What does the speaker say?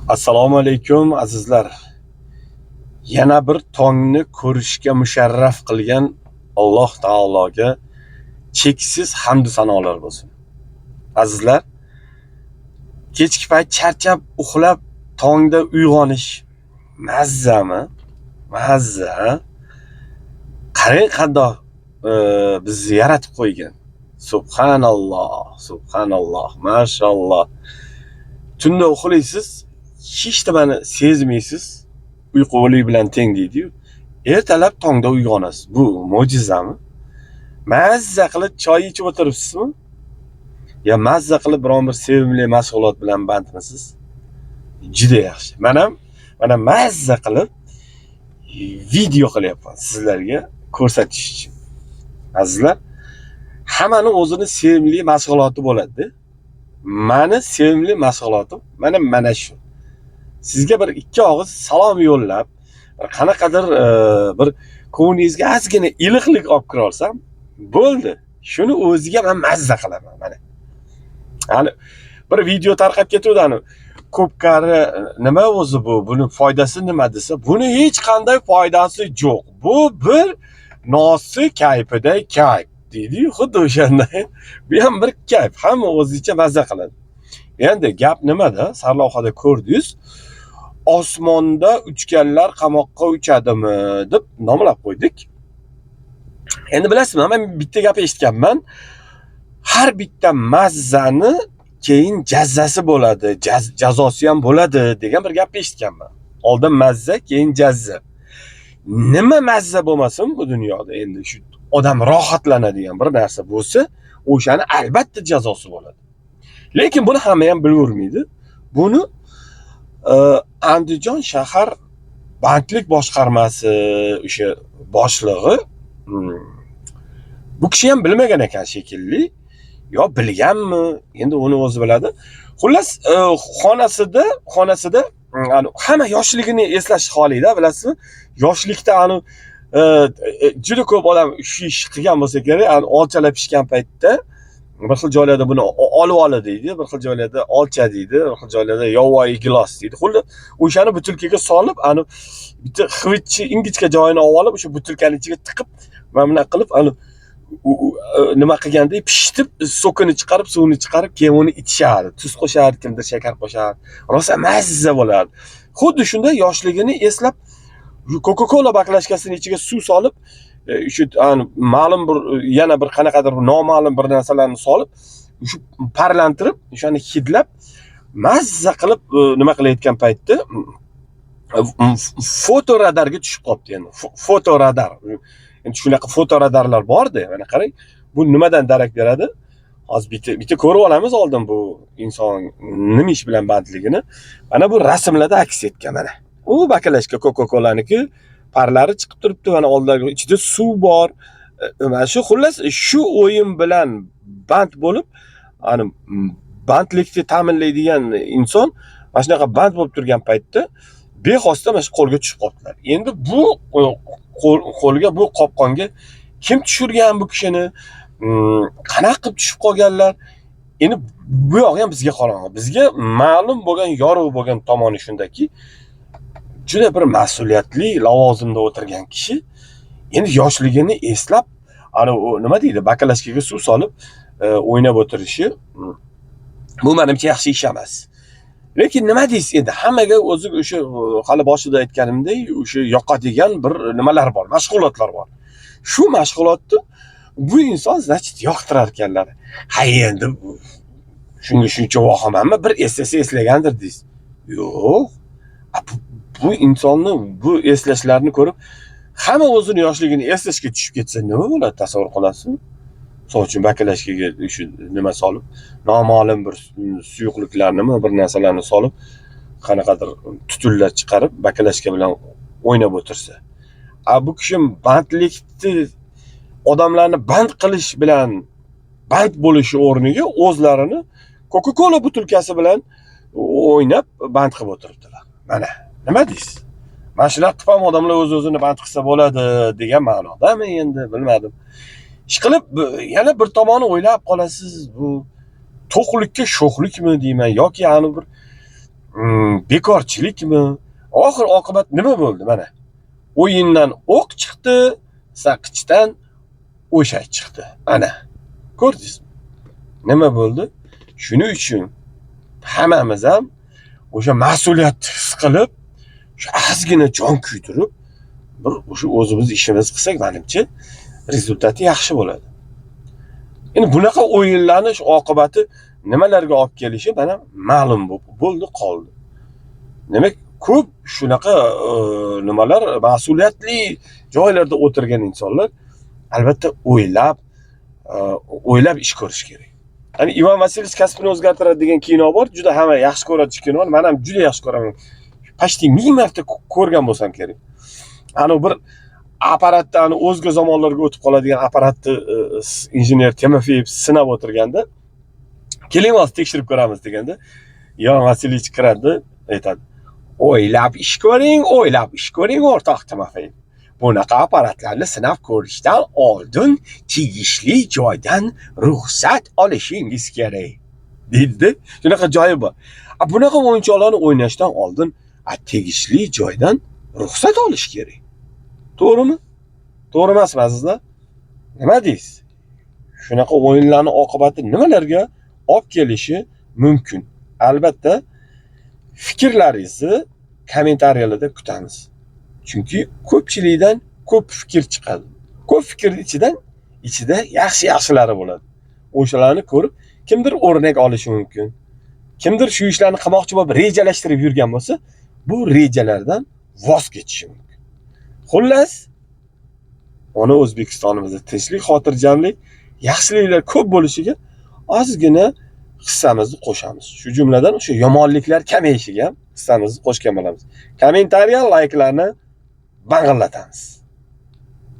Assalomu alaykum azizlar. Yana bir tongni ko'rishga musharraf qilgan Alloh taologa cheksiz hamd sanolar bo'lsin. Azizlar, kechki payt charchab uxlab tongda uyg'onish mazzami? Mazza. Qarang qandoq bizni yaratib qo'ygan. Subhanalloh, subhanalloh, mashalloh. Tunda uxlaysiz, hech nimani sezmaysiz. Uyqu o'lik bilan teng deydi-yu. Ertalab tongda uyg'onasiz. Bu mo'jizami? Mazza qilib choy ichib o'tiribsizmi? Ya mazza qilib biron bir sevimli mashg'ulot bilan bandmisiz? Juda yaxshi. Mana mazza qilib video qilyapman sizlarga ko'rsatish uchun. Azizlar, hammani o'zini sevimli mashg'uloti bo'ladi-da. Meni sevimli mashg'ulotim mana shu. Sizga bir ikki og'iz salom yo'llab, qanaqadir bir ko'nglingizga ozgina iliqlik olib kira olsam, bo'ldi. Shuni o'ziga men mazza qilaman mana. Hani bir video tarqab ketuvdi, ko'pkari nima o'zi bu? Buni foydasi nima desa, buni hech qanday foydasi yo'q. Bu bir nosi kayfida kayf deydi-yu, xuddi o'shanday. Bu ham bir kayf, hamma o'zicha mazza qiladi. Endi gap nimada? Sarlavhada ko'rdingiz. Osmonda uchganlar qamoqqa uchadimi deb nomlab qo'ydik. Endi bilasizmi, men bitta gap eshitganman. Har bitta mazzani keyin jazzasi bo'ladi, jazosi ham bo'ladi degan bir gap eshitganman. Oldin mazza, keyin jazza. Nima mazza bo'lmasin bu dunyoda, endi shu odam rohatlanadigan bir narsa bo'lsa, o'shani albatta jazosi bo'ladi. Lekin buni hamma ham bilavermaydi. Buni Andijon shahar banklik boshqarmasi o'sha boshlig'i bu kishi ham bilmagan ekan shekilli. Yo bilganmi? Endi uni o'zi biladi. Xullas, xonasida hamma yoshligini eslash holida, bilasizmi? Yoshlikda juda ko'p odam shu ish qilgan bo'lsa kerak, olchalar pishgan paytda bir xil joylarda buni olib deydi, bir xil joylarda olcha deydi, bir xil joylarda yovvoyi gilos deydi. Xullas, o'shani butilkaga solib, bitta xivitchi ingichka joyini olib, o'sha butilkaning ichiga tiqib, mana bunaqa qilib, nima qilganda pishitib, sokini chiqarib, suvini chiqarib, keyin uni ichishadi. Tuz qo'shar, kimdir shakar qo'shar. Rosa mazza bo'ladi. Xuddi shunday yoshligini eslab, Coca-Cola baklashkasining ichiga suv solib, shu ma'lum bir yana bir qanaqadir noma'lum bir narsalarni solib, shu parlantirib, o'shani hidlab, mazza qilib nima qilayotgan paytda fotoradarga tushib qolibdi endi. Fotoradar. Endi shunaqa fotoradarlar bor-da, mana qarang. Bu nimadan darak beradi? Hozir bitta ko'rib olamiz oldin bu inson nima ish bilan bandligini. Mana bu rasmlarda aks etgan mana. U bakalashka Coca-Cola'niki parlari chiqib turibdi, mana oldidagi ichida suv bor. Mana shu xullas shu o'yin bilan band bo'lib, bandlikni ta'minlaydigan inson mana shunaqa band bo'lib turgan paytda bexosda mana shu qo'lga tushib qoldilar. Endi bu qo'lga, bu qopqonga kim tushirgan bu kishini? Qanaqa qilib tushib qolganlar? Endi bu yo'q ham bizga qorong'i. Bizga ma'lum bo'lgan, yorug' bo'lgan tomoni shundaki, juda bir mas'uliyatli lavozimda o'tirgan kishi endi yoshligini eslab, nima deydi, bakalashkaga suv solib o'ynab o'tirishi bu menimcha yaxshi ish emas. Lekin nima deysiz, endi hammaga o'zi o'sha hali boshida aytganimdek, o'sha yoqadigan bir nimalar bor, mashg'ulotlar bor. Shu mashg'ulotni bu inson значит yoqtirar ekanlar. Ha endi shunga shuncha vahomanmi, bir eslagandir deysiz. Yo'q. Bu insonni bu eslashlarini ko'rib, hamma o'zini yoshligini eslashga tushib ketsa nima bo'ladi, tasavvur qilasizmi? Misol uchun bakalashkaga shu nima solib, noma'lum bir suyuqliklarnimi, bir narsalarni solib, qanaqadir tutunlar chiqarib, bakalashka bilan o'ynab o'tirsa. Bu kishi bandlikni odamlarni band qilish bilan band bo'lishi o'rniga o'zlarini Coca-Cola butilkasi bilan o'ynab band qilib o'tiribdilar. Mana, nima deysiz? Mana shular qilib ham odamlar o'z-o'zini band qilsa bo'ladi degan ma'nodami endi, bilmadim. Ishqilib, yana bir tomoni o'ylab qolasiz, bu to'qlikka sho'xlikmi deyman, yoki bir bekorchilikmi? Oxir oqibat nima bo'ldi mana? O'yindan o'q chiqdi, saqichdan o'shak chiqdi. Ana, ko'rdingizmi? Nima bo'ldi? Shuning uchun hammamiz ham o'sha mas'uliyatni his qilib, shu ozgina jon kuydirib, bir o'sha o'zimiz ishimiz qilsak, menimcha rezultati yaxshi bo'ladi. Endi bunaqa o'yinlanish oqibati nimalarga olib kelishi mana ma'lum bo'ldi qoldi. Demak, ko'p shunaqa nimalar mas'uliyatli joylarda o'tirgan insonlar albatta o'ylab ish ko'rish kerak. Hani Ivan Vasilyevich kasbini o'zgartiradi degan kino bor, juda hamma yaxshi ko'radigan kino. Men ham juda yaxshi ko'raman. Pashti 1000 marta ko'rgan bo'lsam kerak. Ana bir apparatni o'zga zamonlarga o'tib qoladigan apparatni injener Timofeyev sinab o'tirganda, keling hozir tekshirib ko'ramiz deganda, Ivan Vasilyevich kiradi, aytadi: "O'ylab ish ko'ring, o'rtoq Timofeyev. Bunaqa apparatlarni sinab ko'rishdan oldin tegishli joydan ruxsat olishingiz kerak" deydi. Shunaqa joyi bor. Bunaqa o'yinchoqlarni o'ynashdan oldin tegishli joydan ruxsat olish kerak. To'g'rimi? To'g'ri emasmi azizlar? Nima deysiz? Shunaqa o'yinlarni oqibati nimalarga olib kelishi mumkin? Albatta, fikrlaringizni kommentariyalarda kutamiz. Chunki ko'pchilikdan ko'p fikr chiqadi. Ko'p fikrning ichida yaxshi-yaxshilari bo'ladi. O'shalarni ko'rib, kimdir o'rnak olishi mumkin. Kimdir shu ishlarni qilmoqchi bo'lib rejalashtirib yurgan bo'lsa, bu rejalardan voz kechishi mumkin. Xullas, ona O'zbekistonimizda tinchlik, xotirjamlik, yaxshiliklar ko'p bo'lishiga ozgina hissamizni qo'shamiz. Shu jumladan o'sha yomonliklar kamayishiga ham hissamizni qo'shgan bo'lamiz. Kommentariya, layklarni bang'illatamiz.